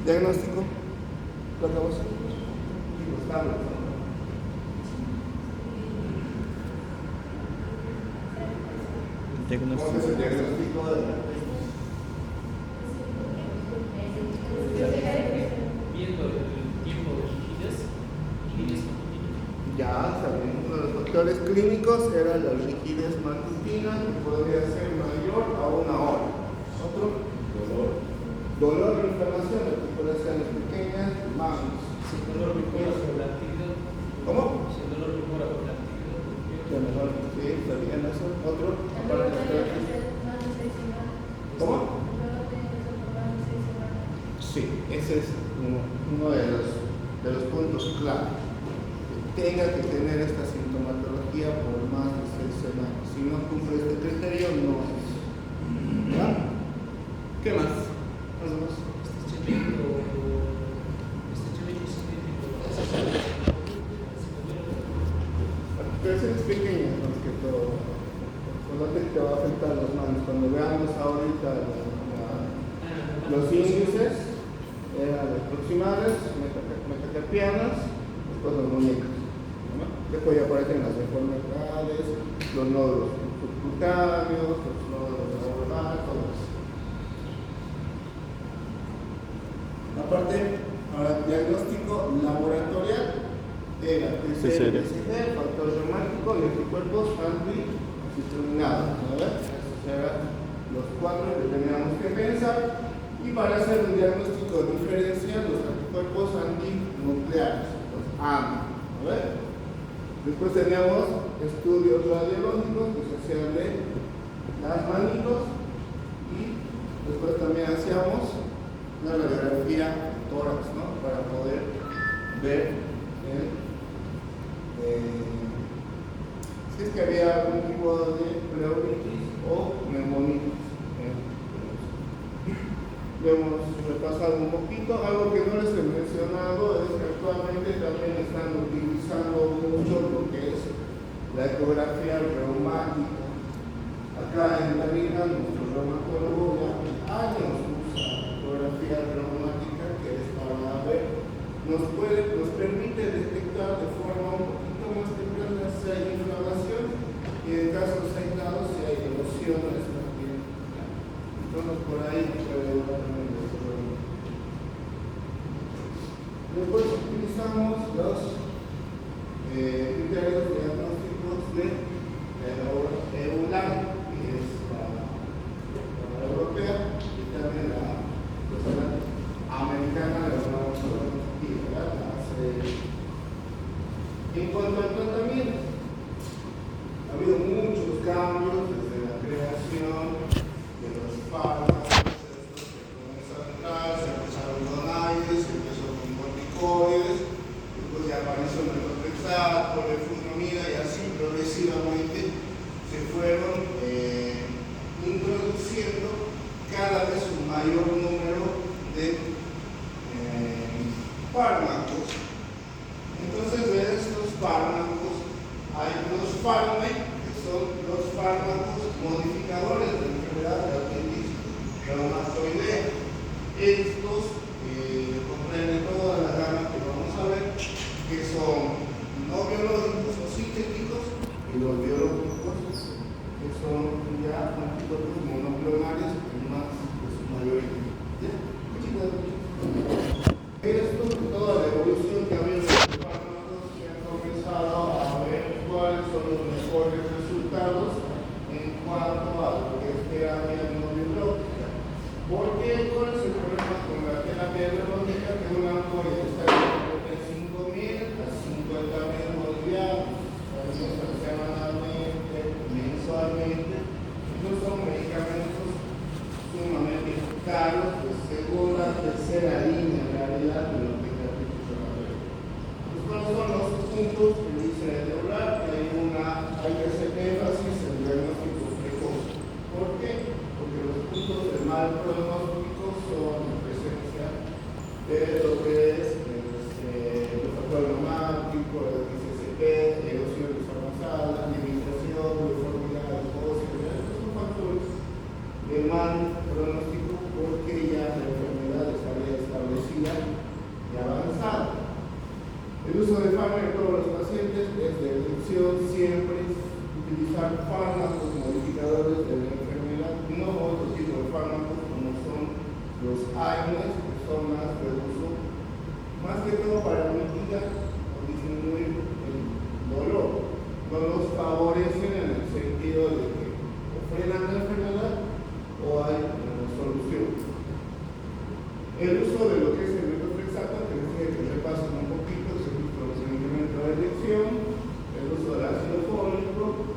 Diagnóstico. ¿Cómo es el diagnóstico de la viendo el tiempo de rigidez ya saben, uno de los factores clínicos era la rigidez matutina, que podría ser mayor a 1 hora. Otro, dolor e inflamación de articulaciones pequeñas, manos. Si el dolor mejora con la actividad. ¿Cómo? Si el dolor mejora con la actividad. Que mejor, sí, está bien eso. Otro, aparte de ¿cómo? Sí, ese es uno de los puntos clave. Que tenga que tener esta sintomatología por más de 6 semanas. Si no cumple este criterio, no es. ¿Ya? ¿Qué más? Este chavito sintético. Articulaciones pequeñas más que todo. Solo te va a afectar las manos. Cuando veamos ahorita los índices, las proximales, metacarpianas, después las muñecas. Después ya aparecen las deformidades, los nódulos subcutáneos, los nódulos neuronales, todo eso. Aparte, ahora diagnóstico laboratorial era PCR, factor reumático y anticuerpos anti-citrulminados. Esos eran los 4 que teníamos que pensar. Y para hacer un diagnóstico diferencial, los anticuerpos antinucleares, los AM. Después teníamos estudios radiológicos que se hacían de las manitos y después también hacíamos una radiografía tórax, ¿no? Para poder ver si es que había algún tipo de pleuritis o neumonitis. Lo hemos repasado un poquito. Algo que no les he mencionado es que actualmente también están utilizando mucho lo que es la ecografía reumática. Acá en Tarija, nuestro reumatólogo ya años usa ecografía reumática, que es para ver, nos permite detectar de forma un poquito más temprana si hay inflamación y en casos aislados si hay erosiones también. Entonces por ahí puede dar también el problema. Después utilizamos los criterios diagnósticos de la elaboración. FARME, que son los fármacos modificadores de la enfermedad de artritis reumatoidea. Estos comprenden toda la gama que vamos a ver, que son no biológicos o sintéticos, y los biológicos, que son ya antídotos monoclonales en más de su mayoría. Esto es toda la evolución que ha habido de los fármacos, que han comenzado a ver cuáles son los mejores resultados en cuanto a lo que es terapia no biológica. Porque ¿cuál es el problema con la terapia biológica? Que una ampolla está entre 5.000 a 50.000 bolivianos, semanalmente, mensualmente. Estos son medicamentos sumamente caros, de segunda, tercera línea en realidad de lo que es la artritis reumatoidea. ¿Cuáles son los puntos que dice de hablar? Hay que hacer énfasis en el diagnóstico precoz. ¿Por qué? Porque los puntos de mal pronóstico son la presencia de lo que es el factor neumático, el ICCP, erosiones avanzadas, limitación, deformidades óseas. Estos son factores de mal pronóstico porque ya la enfermedad estaría establecida y avanzada. El uso de fármacos en todos los pacientes es de elección siempre utilizar fármacos modificadores de la enfermedad, no otro tipo de fármacos como son los AINES, que son más de uso, más que todo para mitigar o disminuir el dolor. No los favorecen en el sentido de que o frenan la enfermedad o hay una solución. El uso de lo que es el metotrexato, que les que repasen un poquito, es el procedimiento de elección, el uso del ácido fólico,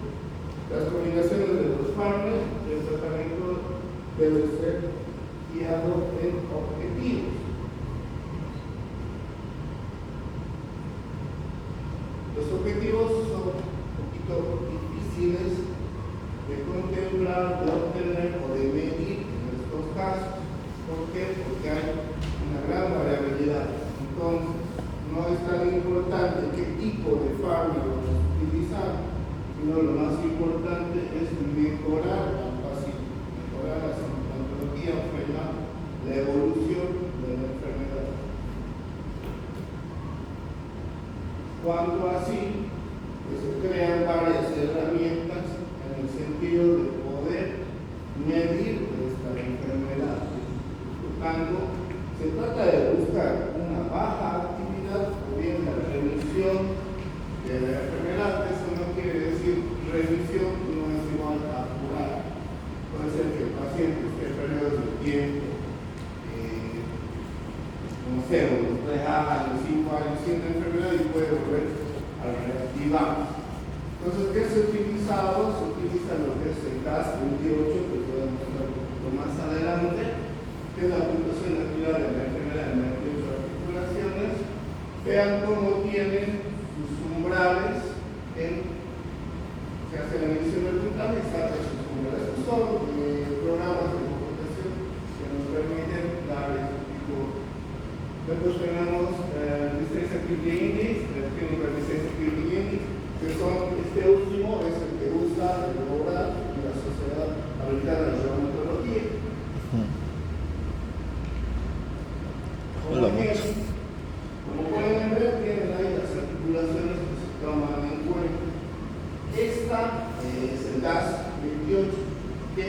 las combinaciones de los fármacos, el tratamiento debe ser guiado en objetivos. Los objetivos son un poquito difíciles de contemplar, de obtener o de medir en estos casos. ¿Por qué? Porque hay una gran variabilidad. Entonces, no es tan importante qué tipo de fármacos utilizar, sino lo más importante es mejorar al paciente, mejorar la sintomatología, frenar la evolución de la enfermedad. Cuando así, pues se crean varias herramientas en el sentido de poder medir esta enfermedad. Se trata de buscar una baja actividad o bien la remisión de la enfermedad. Eso no quiere decir remisión, no es igual a curar. Puede ser que el paciente esté en periodos de tiempo, no sé, unos 3 años, 5 años sin enfermedad y puede volver a reactivar. Entonces, ¿qué se ha utilizado? Se utiliza lo que es el CAS-28, que podemos ver un poquito más adelante, que es la puntuación activa de la enfermedad en las articulaciones. Vean cómo tienen sus umbrales, se hace la medición del puntaje y saca sus umbrales. Estos son programas de computación que nos permiten dar este tipo. Después tenemos el Distress Activity Index, el Clinical Distress Activity Index, que son, este último es el que usa el ORAD y la Sociedad Americana de Reumatología. Como pueden ver, tienen ahí las articulaciones que se toman en cuenta. Esta es el CAS-28, que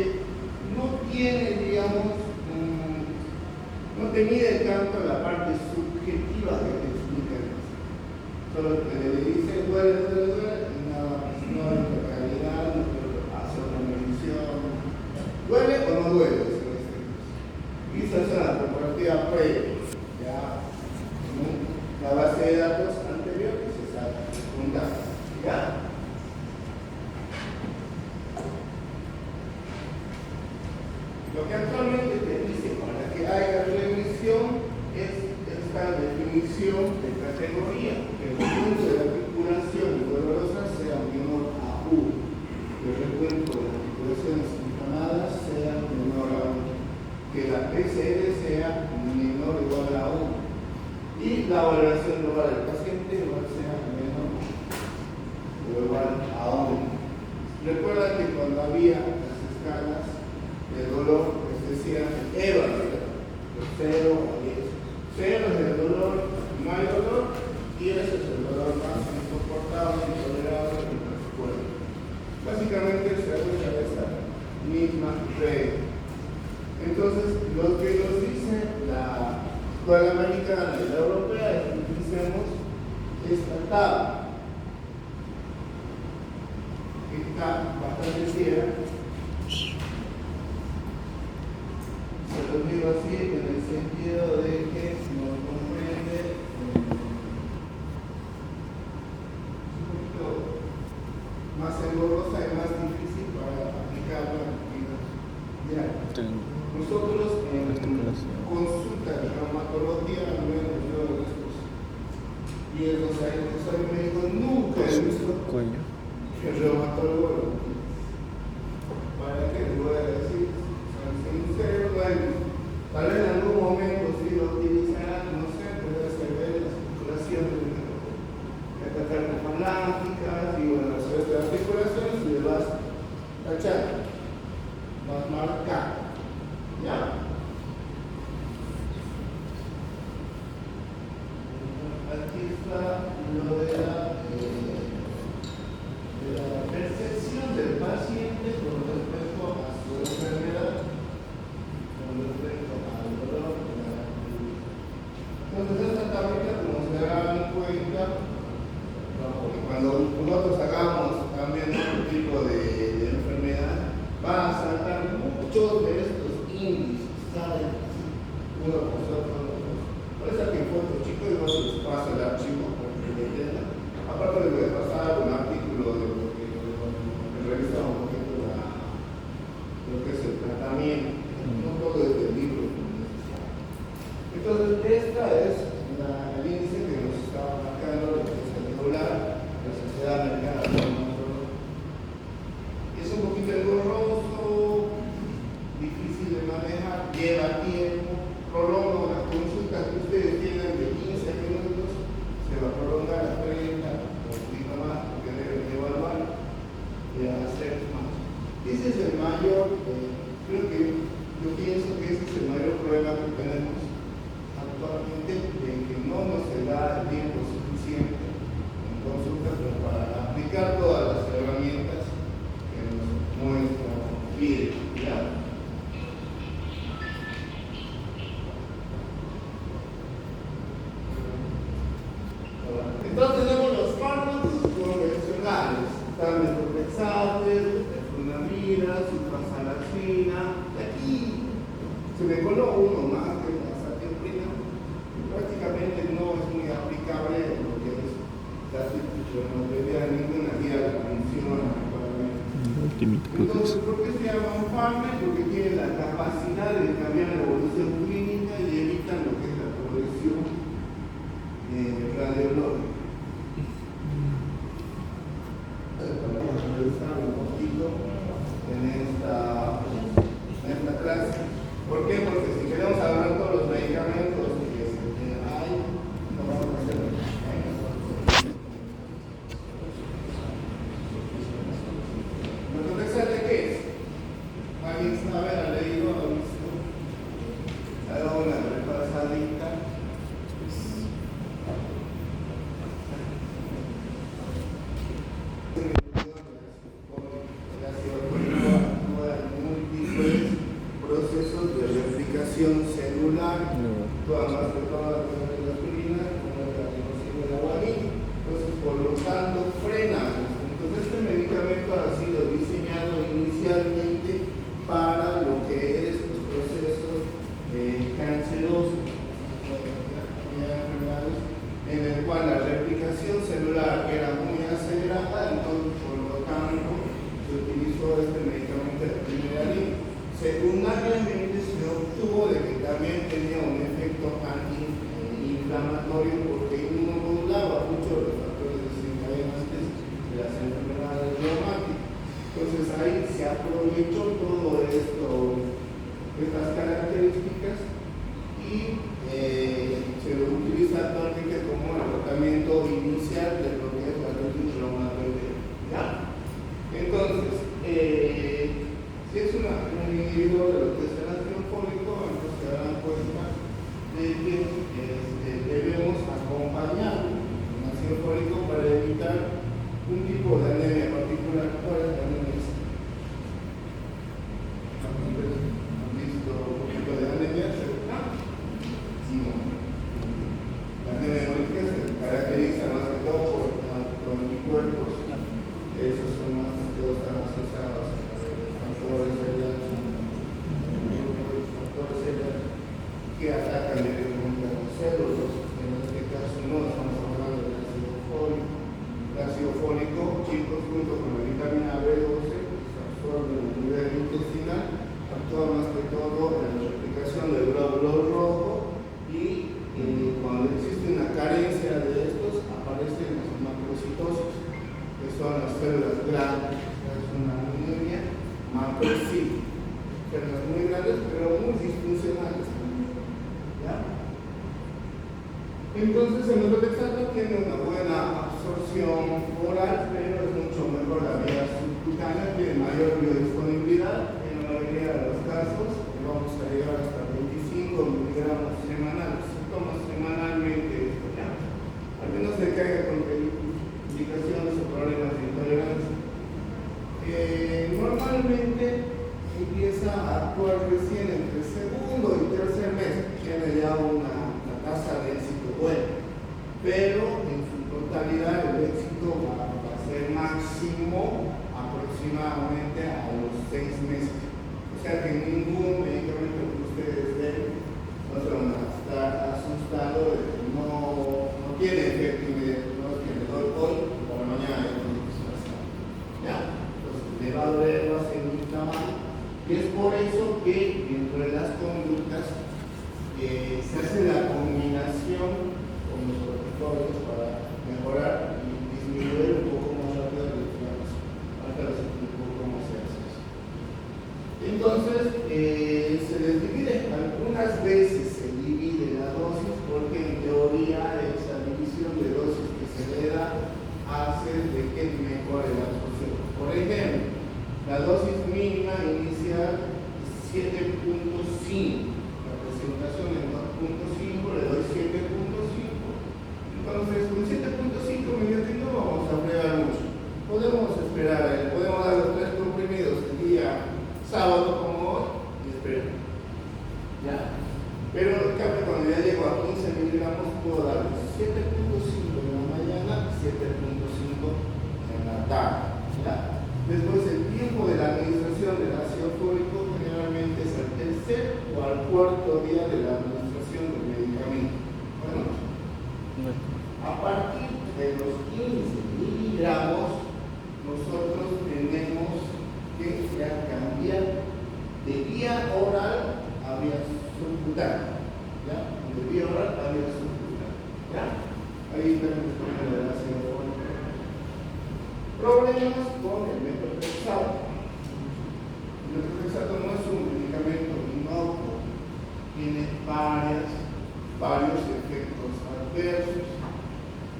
no tiene, digamos, no te mide tanto la parte subjetiva que te explica. Solo te dice duele, y nada más. No hay realidad, no te hace una medición. ¿Duele o no duele? Y esa es la comparativa previa. La base de datos anterior que se saca un dato. ¿Ya? Lo que actualmente te dice para que haya remisión es esta definición de categoría, que el punto de articulación dolorosa sea menor a 1, que el recuento de articulaciones inflamadas sea menor a 1, que la PCR sea menor o igual a 1. Y la valoración global del paciente igual sea menor o igual a 1. había las escalas de dolor, les decía EVA, de 0 a 10. 0 es el dolor, no hay dolor, 10 es el dolor más insoportable, intolerable y más fuerte. Básicamente se usa esa misma regla. Entonces, lo que nos dice la escuela americana y la europea es que utilicemos esta tabla, que está bastante ciega. Se lo digo así en el sentido de que nos comprende un poquito más engorrosa y más difícil para aplicarla en la vida diaria. Nosotros en consulta de traumatología, al menos yo en estos 10 o 2 años que soy médico, nunca he visto que el reumatólogo, ¿para qué les voy a decir? Sin ustedes no hay, tal vez en algún momento sí lo utilizarán, no sé, puede ser ver las articulaciones de cataratas y bueno, las articulaciones y le vas tachando, vas marcando. ¿Ya? Aquí está lo de la percepción del paciente con respecto a su enfermedad, con respecto al dolor. Entonces, esta tablita, como se darán cuenta, cuando nosotros hagamos también otro tipo de enfermedad, van a saltar muchos de estos índices, ¿saben? Uno por otro. Por eso aquí en foto, chicos, yo les paso el archivo para que lo entiendan. Aparte les voy a pasar un artículo de lo que revisa un poquito lo que es el tratamiento, no todo es del libro. Entonces, esta es el índice que nos está marcando lo que es el regular, la sociedad americana. Es un poquito engorroso, difícil de manejar, lleva tiempo, prolonga las consultas que ustedes tienen de 15 minutos, se va a prolongar a 30 o un poquito más, porque deben evaluar y hacer más. Ese es el mayor, creo que yo pienso que ese es el mayor problema que tenemos actualmente, de que no nos se da el tiempo suficiente en consultas para aplicar todas las herramientas que nos muestra pide, ¿ya? Entonces tenemos los fármacos convencionales, están metotrexates, eflunamida, sulfasalazina. Aquí se me coló uno más que la satirprina, que prácticamente no es muy aplicable en lo que es la citogenomología, ninguna guía de función actualmente. Entonces, ¿por qué se llama un fármaco? Porque tiene la capacidad de cambiar la evolución clínica y evitan lo que es la progresión radiológica. Vamos a revisar un poquito en esta clase. ¿Por qué? Porque si queremos hablar todos los medicamentos que hay, no vamos a hacerlo. ¿Metotrexate qué es? ¿Alguien sabe? ¿Ha leído? ¿Ha visto? ¿Ha dado una repasadita? Procesos de replicación celular, más de todas las aspirinas, como la adenosina y la guanina. Entonces, por lo tanto, frena. Entonces, este medicamento ha sido diseñado inicialmente para lo que es los procesos cancerosos, en el cual la replicación celular era muy acelerada, entonces, por lo tanto, se utilizó este medicamento de primera línea. Secundariamente se obtuvo de que también tenía un efecto antiinflamatorio porque inmunodulaba mucho los factores desencadenantes de las enfermedades reumáticas. Entonces ahí se aprovechó todo esto, estas características y se lo utiliza actualmente como el tratamiento inicial de lo que es la artritis reumatoide. ¿Ya? Entonces, asociados a factores que atacan directamente a los células. En este caso no estamos hablando del ácido fólico. El ácido fólico, chicos, junto con la vitamina B12, se absorbe en el nivel intestinal, actúa más que todo en la replicación del glóbulo rojo y cuando existe una carencia de estos, aparecen las macrocitosis, que son las células grandes. Es una anemia macrocítica, células muy grandes pero muy disfuncionales. ¿Ya? Entonces el metotrexato tiene una buena absorción oral, pero es mucho mejor la vía subcutánea, tiene mayor biodisponibilidad. En la mayoría de los casos vamos a llegar hasta 25 miligramos semanales. Se toma semanalmente esto, ¿ya? Al menos le caiga con indicaciones o problemas de intolerancia. Normalmente empieza a actuar recién entre el segundo y tercer mes, tiene ya una tasa de éxito buena, pero en su totalidad el éxito va a ser máximo aproximadamente a los 6 meses. O sea que ningún medicamento que ustedes den no se van a estar asustados de que no tiene efecto inmediato, no es que le doy hoy y por la mañana ya tiene que pasar. ¿Ya? Entonces le va a doler, va a seguir inflamado. Y es por eso que dentro de las conductas se hace la combinación con los protocolos para mejorar y disminuir un poco más rápido la inflamación. Ahorita les explico cómo se hace eso. Entonces, se les divide, algunas veces se divide la dosis porque en teoría esa división de dosis que se le da hace de que mejore la absorción. Por ejemplo, la dosis mínima inicial es 7.5. Presentación en 2.5, le doy 7.5. Entonces, con 7.5 mediante no vamos a fregar mucho. Podemos esperar, podemos dar los 3 comprimidos el día sábado como hoy y esperar. ¿Ya? Pero en cambio, cuando ya llego a 15 miligramos, puedo dar 7.5 en la mañana y 7.5 en la tarde. ¿Ya? Después, el tiempo de la administración del ácido fólico generalmente es al tercer o al cuarto día de la administración del medicamento. Bueno, a partir de los 15 miligramos, nosotros tenemos que ya cambiar de vía oral a vía subcutánea. ¿Ya? De vía oral a vía subcutánea. ¿Ya? Ahí tenemos el ácido fólico. Problemas con el metotrexato. El metotrexato no es un medicamento inocuo, tiene varios efectos adversos.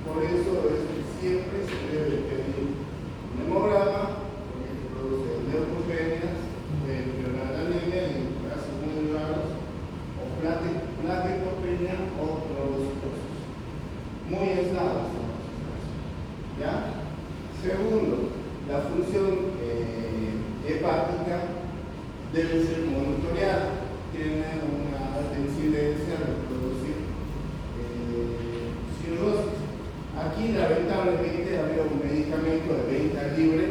Por eso es que siempre se debe pedir un hemograma, porque se produce neutropenias, empeorar la anemia en casos muy raros, o plaquetopenia o trombocitosis. Muy aislados. ¿Ya? Segundo, la función hepática debe ser monitoreada. Tiene una alta incidencia de producir cirrosis. Aquí, lamentablemente, había un medicamento de venta libre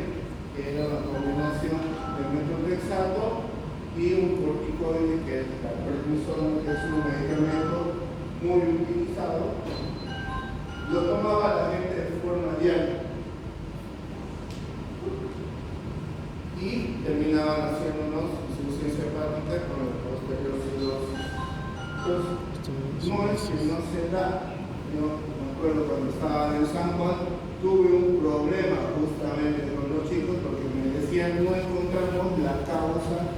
que era la combinación de metotrexato y un corticoide que es la prednisona, que es un medicamento muy utilizado. Lo tomaba la gente de forma diaria. Y terminaban haciéndonos insuficiencia hepática con el posterior cirrosis. Entonces, no es que no se da. Yo me acuerdo cuando estaba en San Juan, tuve un problema justamente con los chicos porque me decían no encontramos la causa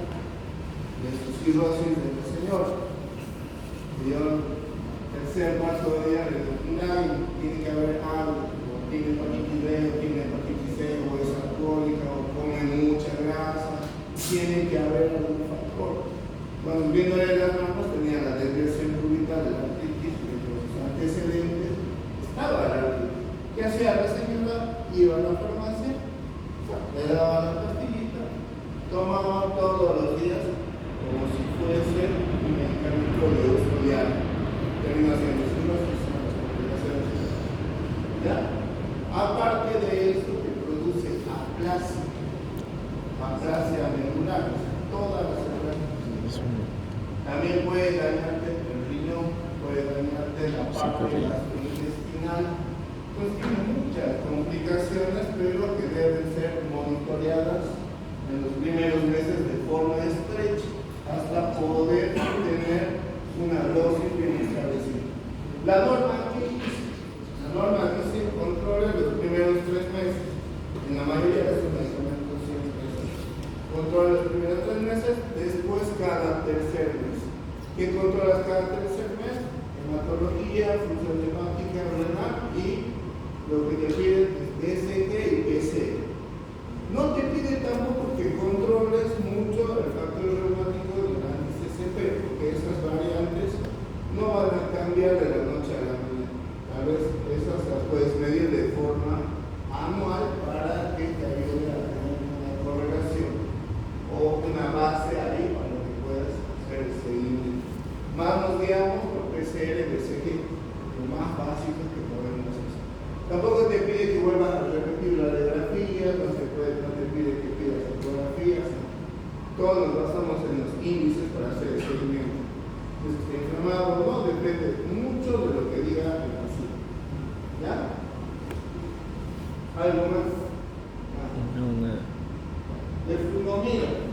de su cirrosis del señor. Y yo, tercer cuarto día, le dije, tiene que haber algo, o tiene hepatitis B, o tiene hepatitis C, o es alcohólica, o come mucha grasa, tiene que haber algún factor. Cuando viéndole las manos tenía la desviación cubital de la artritis, de los antecedentes, estaba la artritis. ¿Qué hacía la señora? Iba a la farmacia, le daba la pastillita, tomaba todos los días como si fuese un medicamento de uso diario. Termina siendo cirrosis, ¿ya? Aparte de eso, que produce aplasia. aplasia medular, o sea, todas las células. También puede dañarte el riñón, puede dañarte la parte gastrointestinal. Pues tiene muchas complicaciones, pero que deben ser monitoreadas en los primeros meses de forma estrecha, hasta poder tener una dosis bien establecida. La norma dice controla los primeros 3 meses. En la mayoría de estos medicamentos siempre es así. Controla los primeros 3 meses, después cada tercer mes. ¿Qué controlas cada tercer mes? Hematología, función hepática, renal y lo que te piden es DST y PCE. No te pide tampoco que controles mucho el factor reumático del anti-CCP, porque esas variantes no van a cambiar de la noche a la mañana. Tal vez esas las puedes medir de forma anual para que te ayude a tener una correlación o una base ahí para que puedas hacer el seguimiento. Más nos guiamos por PCR, BCG, lo más básico que podemos hacer. Tampoco te pide que vuelvas a repetir la radiografía, no te pide que pidas fotografías. Todos nos basamos en los índices para hacer el seguimiento. Si está inflamado o no, depende mucho de lo que diga el paciente. ¿Ya? ¿Algo más? No, nada. El flunomida.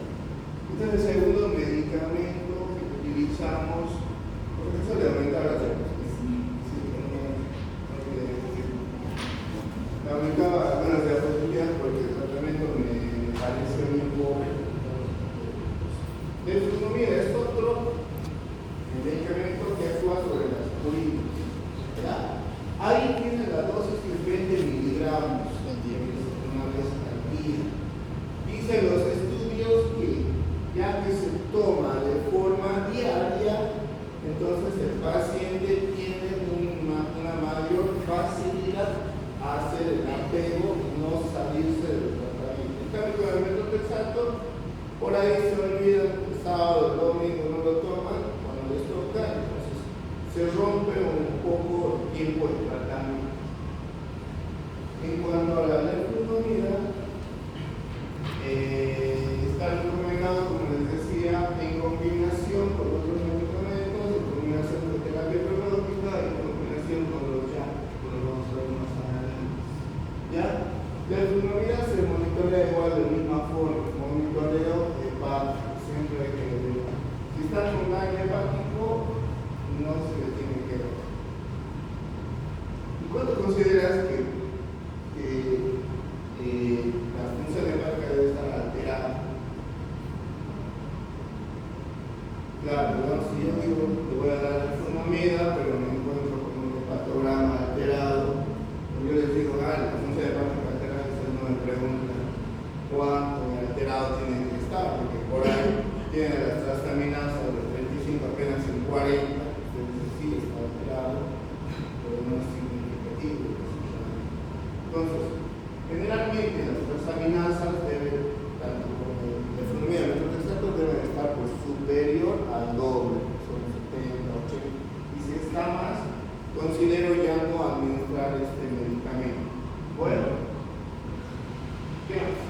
Este es el segundo medicamento que utilizamos, porque eso le aumenta la me aumentaba algunas diapositivas porque el tratamiento me pareció muy pobre. El flunomida es otro medicamento que actúa sobre las purinas. Ahí tiene la dosis de 20 miligramos una vez al día. Dicen los estudios que ya que se toma de forma diaria, entonces el paciente tiene una mayor facilidad a hacer el apego y no salirse del tratamiento. En cambio, con el metotrexato, por ahí se olvidan, el sábado, el domingo no lo toman, cuando les toca, entonces se rompe un poco el tiempo de tratamiento. En cuanto a la nefrotomida, está recomendado, como les decía, en combinación con otros medicamentos, en combinación con terapia biológica y en combinación con los ya, que los vamos a ver más adelante. ¿Ya? La flunomida se monitorea igual de misma forma, monitoreo hepático, siempre hay que ver. Si está con daño hepático, no se le tiene que ver. ¿Y cuánto consideras que la función hepática debe estar alterada? Claro, ¿no? Si yo digo le voy a dar flunomida, pero me encuentro con un hepatograma alterado, yo les digo, la función hepática alterada, ustedes no me preguntan cuánto alterado tiene que estar, porque por ahí tiene las transaminasas de 35 apenas en 40, entonces sí está alterado, pero no es significativo. Entonces, generalmente las transaminasas deben, tanto como el flunomida y el metotrexato, deben estar pues, superior al doble, son 70, 80, y si está más, considero ya no administrar este medicamento. Bueno, ¿qué más?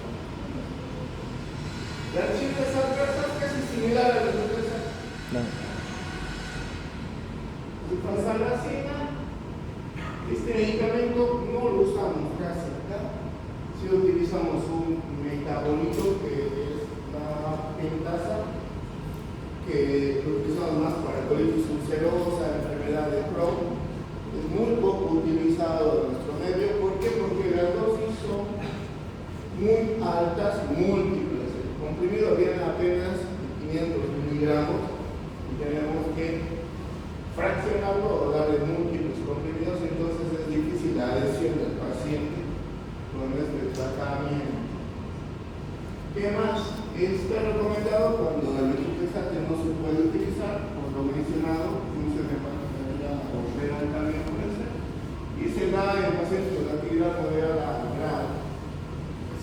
La reacciones adversas casi similar a la metotrexato. No. Sulfasalazina, este medicamento no lo usamos casi acá. Si utilizamos un metabolito que es la pentasa, que lo utilizamos más para colitis ulcerosa, enfermedad de Crohn. Es muy poco utilizado en nuestro medio. ¿Por qué? Porque las dosis son muy altas, múltiples. El comprimido viene apenas 500 miligramos y tenemos que fraccionarlo o darle múltiples comprimidos, entonces es difícil la adhesión del paciente con este tratamiento. ¿Qué más? Está recomendado cuando el metotrexato no se puede utilizar, por lo mencionado, función hepática o renal también puede ser, y se da en pacientes con actividad moderada a grave.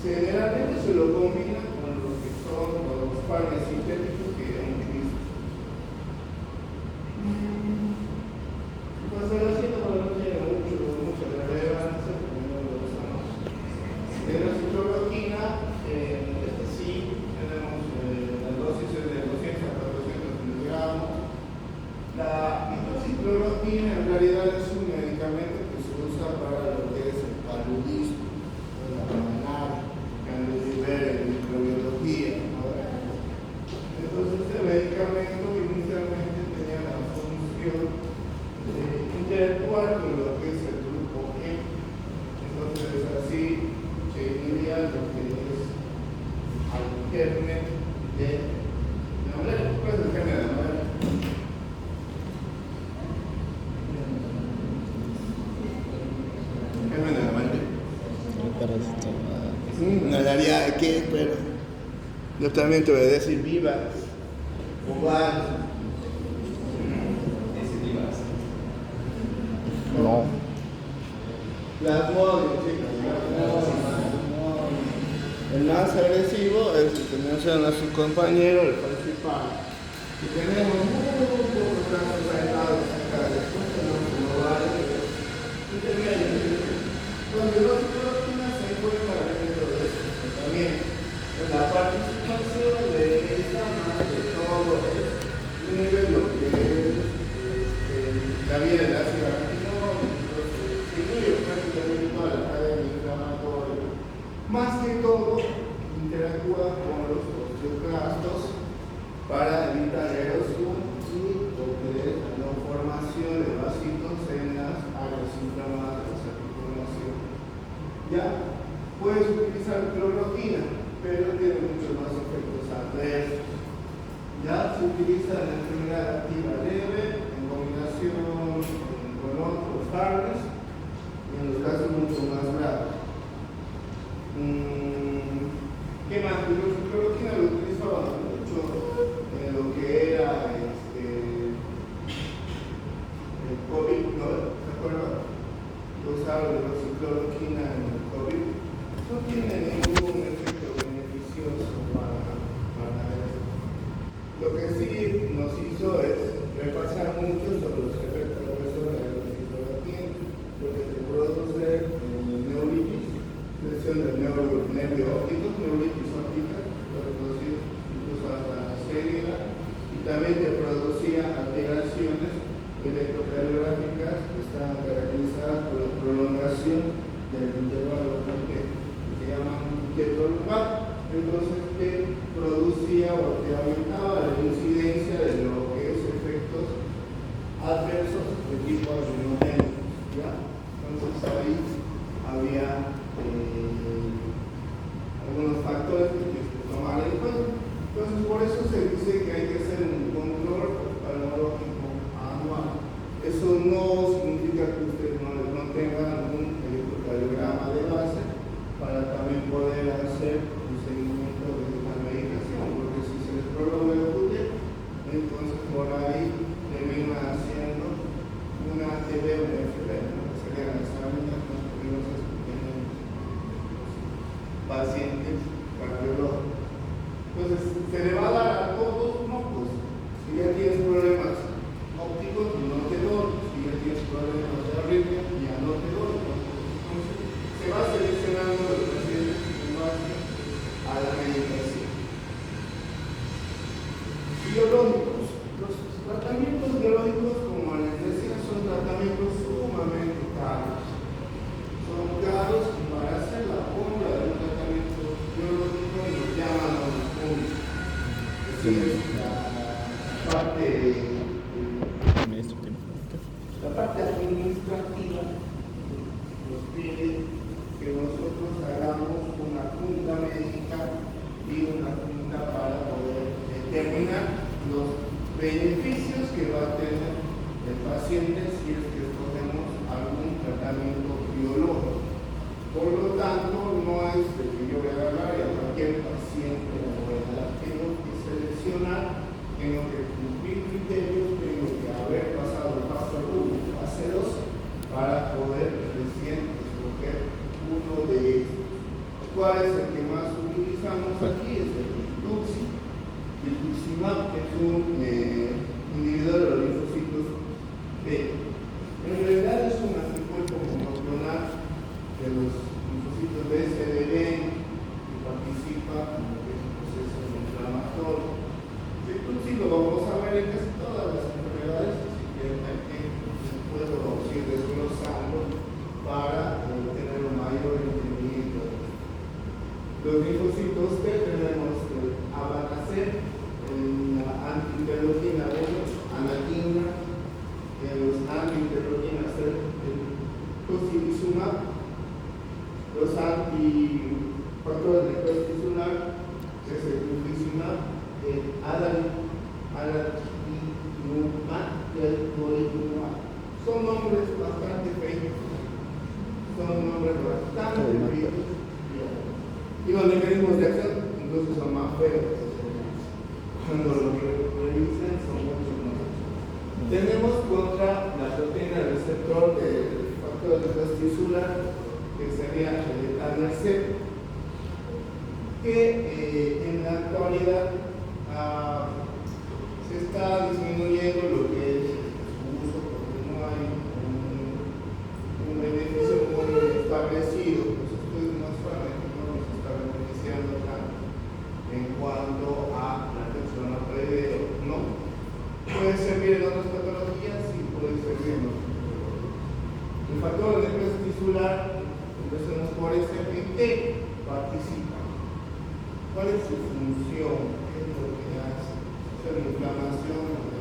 Generalmente se lo combina con lo que son los fármacos sintéticos que utilizan. Pues el ácido no tiene mucha relevancia, porque no lo usamos. De la citrobloquina, sí de microbiología. Entonces este medicamento inicialmente tenía la función de interactuar con lo que es el grupo E. Entonces así se inhibía lo que es al germen de la malera. ¿Cuál es el germen de la malera? El germen de la malera. No hablaría de qué, pero yo también te voy a decir vivas, ovales. No. Plasmodium, chicos. El más agresivo es el que menciona a su compañero, el falciparum. Y tenemos muy pocos casos aislados acá, después tenemos el ovario intermedio, donde los proteínas se encuentran dentro de este tratamiento. La participación de esta más de todo es nivel lo que es la vía del ácido arquinónico, se incluye prácticamente toda la cadena inflamatoria. Más que todo, interactúa con los osteoclastos para evitar erosión y lo que es la formación de vasitos en las áreas inflamadas de esa formación. Ya puedes utilizar cloroquina, pero tiene muchos más efectos adversos. Ya se utiliza la enfermedad activa leve en combinación con otros fármacos y en los casos mucho más graves. ¿Qué más? La cloroquina lo utilizaban mucho en lo que era el COVID, ¿no? ¿Se acuerdan? Lo usaron de la cloroquina en el COVID. No tiene ningún efecto beneficioso para eso. Lo que sí nos hizo es repasar mucho sobre los efectos adversos de la cloroquina, porque se produce neuritis, lesión del nervio óptico, neuritis óptica, puede producir incluso hasta la ceguera, y también te producía alteraciones electrocardiográficas que están caracterizadas por la prolongación del intervalo que se llama intervalo. Entonces te producía o te aumentaba la incidencia de lo que es efectos adversos de tipo adrenogénico, ¿ya? Entonces ahí había algunos factores que tienes que tomar en cuenta. Entonces por eso se dice que hay que hacer un control oftalmológico anual. Eso no significa que ustedes no tengan un electrocardiograma de base para también poder hacer un seguimiento de una medicación, porque si se les prolonga el UTE, entonces por ahí termina haciendo una TB o una FB, que serían las láminas más peligrosas que tienen pacientes cardiológicos. Entonces, ¿se le va a dar a todos? No, pues, si ya tienes problemas ópticos, no te doy. Si ya tienes problemas de arritmia, ya no te doy. Entonces, se va seleccionando los pacientes en base a la medicación. Biológicos. Los tratamientos biológicos, como les decía, son tratamientos sumamente caros. Son caros y para hacer la compra de un tratamiento biológico nos llaman a una compra. Es decir, la parte administrativa nos pide que nosotros hagamos una junta médica y una junta para poder determinar los beneficios que va a tener el paciente si es que escogemos algún tratamiento biológico. Por lo tanto, no es de que yo voy a agarrar y a cualquier paciente le voy a dar. Tengo que seleccionar, tengo que cumplir criterios, tengo que haber pasado el paso 1, fase 2, para poder recién escoger uno de ellos. ¿Cuál es el que más utilizamos aquí? Es el rituximab, que es un inhibidor de los linfocitos B. En realidad es un anticuerpo monoclonal de los linfocitos B, CDB, que participa en lo que es el proceso inflamatorio. Sí, lo vamos a ver en casi todas las enfermedades, así que aquí puedo ir desglosando para tener un mayor entendimiento. Los linfocitos T son más feos. Cuando lo revisen son mucho más. Tenemos contra la proteína receptor del factor de tisular, que sería el TANERC, que en la actualidad se está disminuyendo lo que es su uso porque no hay un beneficio muy establecido. Los estudios muestran que no nos está beneficiando tanto en cuanto a la atención a previo, ¿no? Puede servir en otras patologías, sí puede servir en otras patologías. El factor de estrés tisular, empecemos por ese, ¿en qué participa? ¿Cuál es su función? ¿Qué es lo que hace? ¿Es la inflamación?